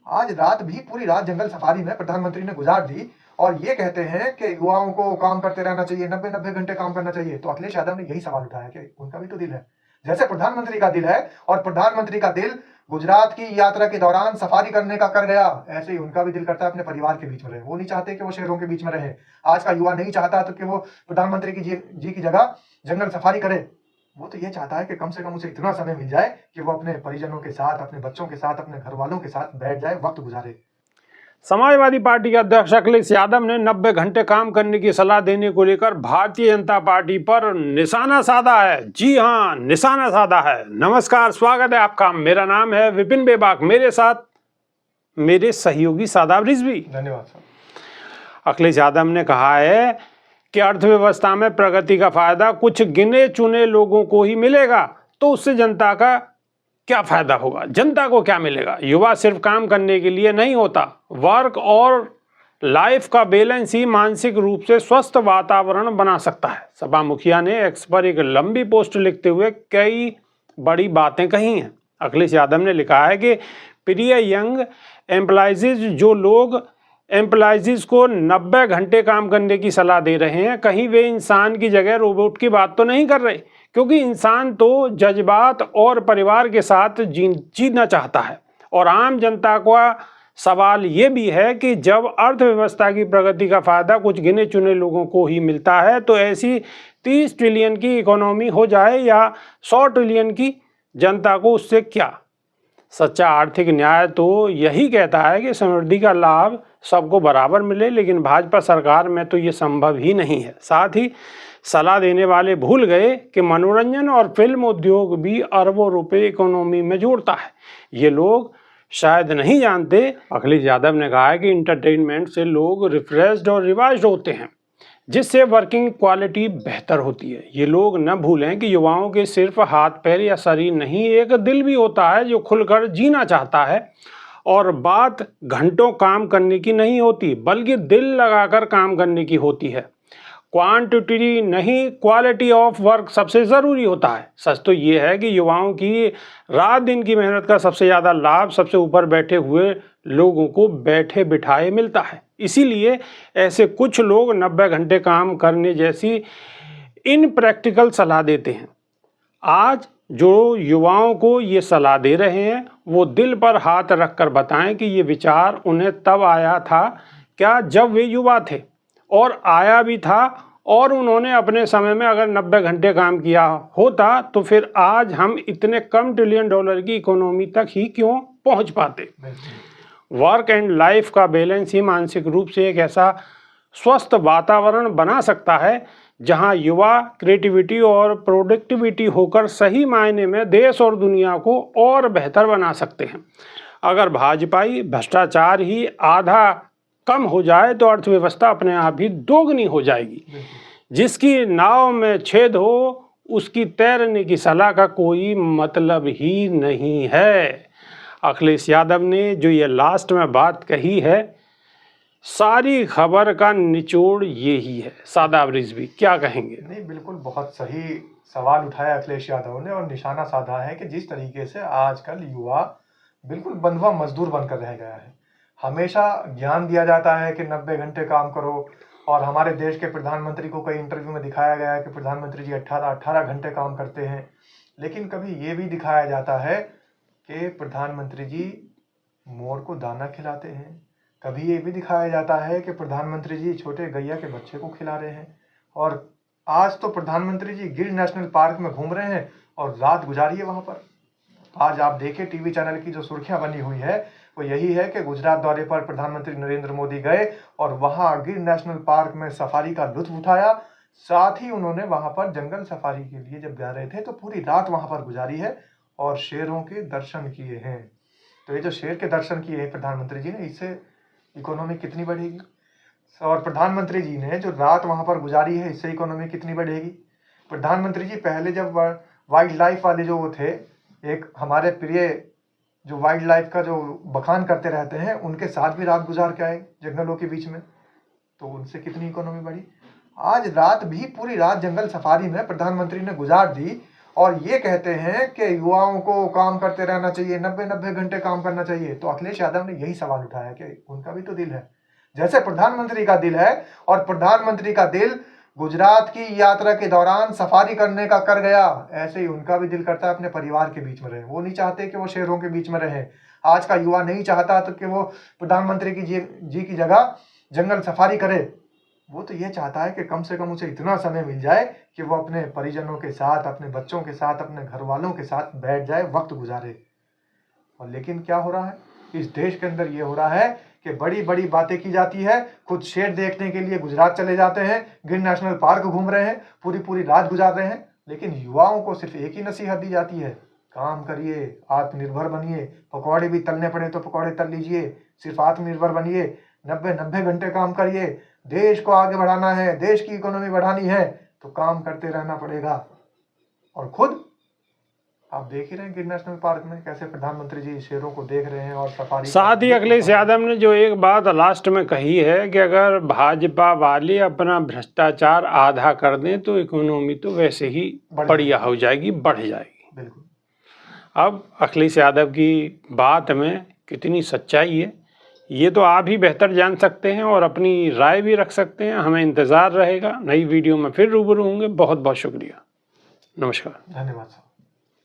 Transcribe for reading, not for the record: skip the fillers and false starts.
आज रात भी पूरी रात जंगल सफारी में प्रधानमंत्री ने गुजार दी और ये कहते हैं कि युवाओं को काम करते रहना चाहिए, 90-90 घंटे काम करना चाहिए। तो अखिलेश यादव ने यही सवाल उठाया कि उनका भी तो दिल है, जैसे प्रधानमंत्री का दिल है और प्रधानमंत्री का दिल गुजरात की यात्रा के दौरान सफारी करने का कर गया, ऐसे ही उनका भी दिल करता है अपने परिवार के बीच में रहे। वो नहीं चाहते कि वो शहरों के बीच में रहे। आज का युवा नहीं चाहता तो कि वो प्रधानमंत्री की जी की जगह जंगल सफारी करे। वो तो ये चाहता है कि कम से कम उसे इतना समय मिल जाए कि वो अपने परिजनों के साथ, अपने बच्चों के साथ, अपने घर वालों के साथ बैठ जाए, वक्त गुजारे। समाजवादी पार्टी के अध्यक्ष अखिलेश यादव ने 90 घंटे काम करने की सलाह देने को लेकर भारतीय जनता पार्टी पर निशाना साधा है। जी हां, निशाना साधा है। नमस्कार, स्वागत है आपका। मेरा नाम है विपिन बेबाक, मेरे साथ मेरे सहयोगी शादाब रिजवी। धन्यवाद सर। अखिलेश यादव ने कहा है कि अर्थव्यवस्था में प्रगति का फायदा कुछ गिने चुने लोगों को ही मिलेगा, तो उससे जनता का क्या फायदा होगा, जनता को क्या मिलेगा। युवा सिर्फ काम करने के लिए नहीं होता, वर्क और लाइफ का बैलेंस ही मानसिक रूप से स्वस्थ वातावरण बना सकता है। सपा मुखिया ने एक्स पर एक लंबी पोस्ट लिखते हुए कई बड़ी बातें कही हैं। अखिलेश यादव ने लिखा है कि प्रिय यंग एम्प्लॉइज, जो लोग एम्प्लॉइज को 90 घंटे काम करने की सलाह दे रहे हैं, कहीं वे इंसान की जगह रोबोट की बात तो नहीं कर रहे, क्योंकि इंसान तो जज्बात और परिवार के साथ जीना चाहता है। और आम जनता का सवाल ये भी है कि जब अर्थव्यवस्था की प्रगति का फायदा कुछ गिने चुने लोगों को ही मिलता है, तो ऐसी 30 ट्रिलियन की इकोनॉमी हो जाए या 100 ट्रिलियन की, जनता को उससे क्या। सच्चा आर्थिक न्याय तो यही कहता है कि समृद्धि का लाभ सबको बराबर मिले, लेकिन भाजपा सरकार में तो ये संभव ही नहीं है। साथ ही सलाह देने वाले भूल गए कि मनोरंजन और फिल्म उद्योग भी अरबों रुपए इकोनॉमी में जोड़ता है। ये लोग शायद नहीं जानते। अखिलेश यादव ने कहा है कि इंटरटेनमेंट से लोग रिफ्रेश्ड और रिवाइज्ड होते हैं, जिससे वर्किंग क्वालिटी बेहतर होती है। ये लोग न भूलें कि युवाओं के सिर्फ हाथ पैर या शरीर नहीं, एक दिल भी होता है जो खुलकर जीना चाहता है। और बात घंटों काम करने की नहीं होती, बल्कि दिल लगाकर काम करने की होती है। क्वांटिटी नहीं, क्वालिटी ऑफ वर्क सबसे ज़रूरी होता है। सच तो ये है कि युवाओं की रात दिन की मेहनत का सबसे ज़्यादा लाभ सबसे ऊपर बैठे हुए लोगों को बैठे बिठाए मिलता है। इसीलिए ऐसे कुछ लोग 90 घंटे काम करने जैसी इनप्रैक्टिकल सलाह देते हैं। आज जो युवाओं को ये सलाह दे रहे हैं, वो दिल पर हाथ रखकर बताएं कि ये विचार उन्हें तब आया था क्या जब वे युवा थे, और आया भी था, और उन्होंने अपने समय में अगर 90 घंटे काम किया होता तो फिर आज हम इतने कम ट्रिलियन डॉलर की इकोनॉमी तक ही क्यों पहुंच पाते। वर्क एंड लाइफ का बैलेंस ही मानसिक रूप से एक ऐसा स्वस्थ वातावरण बना सकता है जहां युवा क्रिएटिविटी और प्रोडक्टिविटी होकर सही मायने में देश और दुनिया को और बेहतर बना सकते हैं। अगर भाजपाई भ्रष्टाचार ही आधा कम हो जाए तो अर्थव्यवस्था अपने आप ही दोगुनी हो जाएगी। जिसकी नाव में छेद हो उसकी तैरने की सलाह का कोई मतलब ही नहीं है। अखिलेश यादव ने जो ये लास्ट में बात कही है, सारी खबर का निचोड़ यही है। शादाब रिजवी क्या कहेंगे? नहीं, बिल्कुल बहुत सही सवाल उठाया अखिलेश यादव ने और निशाना साधा है कि जिस तरीके से आजकल युवा बिल्कुल बंधुआ मजदूर बनकर रह गया है। हमेशा ज्ञान दिया जाता है कि 90 घंटे काम करो, और हमारे देश के प्रधानमंत्री को कई इंटरव्यू में दिखाया गया है कि प्रधानमंत्री जी 18 घंटे काम करते हैं। लेकिन कभी ये भी दिखाया जाता है कि प्रधानमंत्री जी मोर को दाना खिलाते हैं। कभी ये भी दिखाया जाता है कि प्रधानमंत्री जी छोटे गैया के बच्चे को खिला रहे हैं। और आज तो प्रधानमंत्री जी गिर नेशनल पार्क में घूम रहे हैं और रात गुजारी है वहाँ पर। आज आप देखिए टीवी चैनल की जो सुर्खियां बनी हुई है वो यही है कि गुजरात दौरे पर प्रधानमंत्री नरेंद्र मोदी गए और वहां गिर नेशनल पार्क में सफारी का लुत्फ उठाया। साथ ही उन्होंने वहां पर जंगल सफारी के लिए जब जा रहे थे तो पूरी रात वहां पर गुजारी है और शेरों के दर्शन किए हैं। तो ये जो शेर के दर्शन किए हैं प्रधानमंत्री जी ने, इससे इकोनॉमी कितनी बढ़ेगी। और प्रधानमंत्री जी ने जो रात वहां पर गुजारी है, इससे इकोनॉमी कितनी बढ़ेगी। प्रधानमंत्री जी पहले जब वाइल्ड लाइफ वाले जो वो थे, एक हमारे प्रिय जो वाइल्ड लाइफ का जो बखान करते रहते हैं, उनके साथ भी रात गुजार के आए जंगलों के बीच में, तो उनसे कितनी इकोनॉमी बढ़ी। आज रात भी पूरी रात जंगल सफारी में प्रधानमंत्री ने गुजार दी और ये कहते हैं कि युवाओं को काम करते रहना चाहिए, 90-90 घंटे काम करना चाहिए। तो अखिलेश यादव ने यही सवाल उठाया कि उनका भी तो दिल है, जैसे प्रधानमंत्री का दिल है, और प्रधानमंत्री का दिल गुजरात की यात्रा के दौरान सफारी करने का कर गया, ऐसे ही उनका भी दिल करता है अपने परिवार के बीच में रहे। वो नहीं चाहते कि वो शहरों के बीच में रहे। आज का युवा नहीं चाहता तो कि वो प्रधानमंत्री की जी की जगह जंगल सफारी करे। वो तो ये चाहता है कि कम से कम उसे इतना समय मिल जाए कि वो अपने परिजनों के साथ, अपने बच्चों के साथ, अपने घर वालों के साथ बैठ जाए, वक्त गुजारे। और लेकिन क्या हो रहा है इस देश के अंदर? ये हो रहा है कि बड़ी बड़ी बातें की जाती है, खुद शेर देखने के लिए गुजरात चले जाते हैं, गिर नेशनल पार्क घूम रहे हैं, पूरी पूरी रात गुजार रहे हैं, लेकिन युवाओं को सिर्फ एक ही नसीहत दी जाती है, काम करिए, आत्मनिर्भर बनिए, पकौड़े भी तलने पड़े तो पकौड़े तल लीजिए, सिर्फ आत्मनिर्भर बनिए, 90-90 घंटे काम करिए, देश को आगे बढ़ाना है, देश की इकोनॉमी बढ़ानी है तो काम करते रहना पड़ेगा। और खुद आप देख ही रहे हैं गिर नेशनल पार्क में कैसे प्रधानमंत्री जी शेरों को देख रहे हैं और सफारी। साथ ही अखिलेश यादव ने जो एक बात लास्ट में कही है कि अगर भाजपा वाले अपना भ्रष्टाचार आधा कर दें तो इकोनॉमी तो वैसे ही बढ़िया हो जाएगी, बढ़ जाएगी। बिल्कुल। अब अखिलेश यादव की बात में कितनी सच्चाई है ये तो आप ही बेहतर जान सकते हैं और अपनी राय भी रख सकते हैं। हमें इंतज़ार रहेगा, नई वीडियो में फिर रूबरू होंगे। बहुत बहुत शुक्रिया, नमस्कार। धन्यवाद।